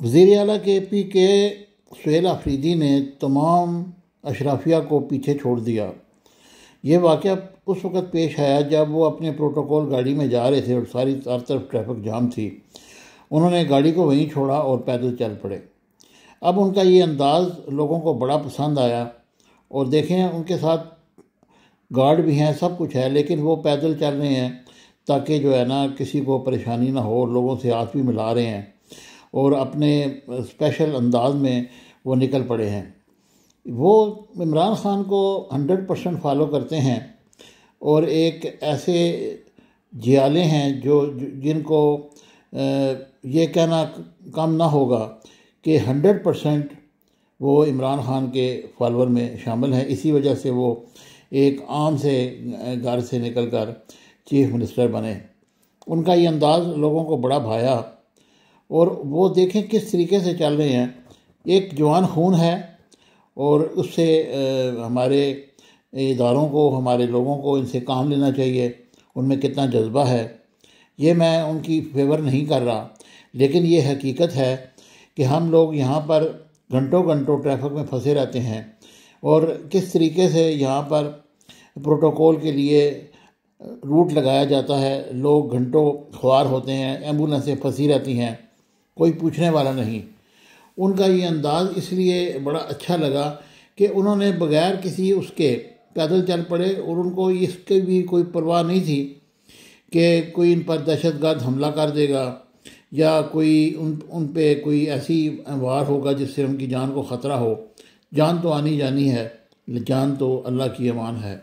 वज़ीर आला के पी के सुहेल आफरीदी ने तमाम अशराफिया को पीछे छोड़ दिया। ये वाक़या उस वक़्त पेश आया जब वो अपने प्रोटोकॉल गाड़ी में जा रहे थे और सारी चार तरफ ट्रैफिक जाम थी। उन्होंने गाड़ी को वहीं छोड़ा और पैदल चल पड़े। अब उनका ये अंदाज़ लोगों को बड़ा पसंद आया और देखें उनके साथ गार्ड भी हैं, सब कुछ है, लेकिन वो पैदल चल रहे हैं ताकि जो है ना किसी को परेशानी ना हो। लोगों से हाथ भी मिला रहे हैं और अपने स्पेशल अंदाज में वो निकल पड़े हैं। वो इमरान ख़ान को 100% फॉलो करते हैं और एक ऐसे जियाले हैं जिनको ये कहना कम ना होगा कि 100% वो इमरान ख़ान के फॉलोअर में शामिल हैं। इसी वजह से वो एक आम से घर से निकलकर चीफ मिनिस्टर बने। उनका ये अंदाज़ लोगों को बड़ा भाया और वो देखें किस तरीके से चल रहे हैं। एक जवान खून है और उससे हमारे इदारों को, हमारे लोगों को इनसे काम लेना चाहिए। उनमें कितना जज्बा है, ये मैं उनकी फेवर नहीं कर रहा, लेकिन ये हकीकत है कि हम लोग यहाँ पर घंटों घंटों ट्रैफिक में फंसे रहते हैं और किस तरीके से यहाँ पर प्रोटोकॉल के लिए रूट लगाया जाता है। लोग घंटों ख्वार होते हैं, एम्बुलेंसें फंसी रहती हैं, कोई पूछने वाला नहीं। उनका ये अंदाज़ इसलिए बड़ा अच्छा लगा कि उन्होंने बग़ैर किसी उसके पैदल चल पड़े और उनको इसकी भी कोई परवाह नहीं थी कि कोई इन पर दहशतगर्द हमला कर देगा या कोई उन पे कोई ऐसी वार होगा जिससे उनकी जान को ख़तरा हो। जान तो आनी जानी है, जान तो अल्लाह की अमान है।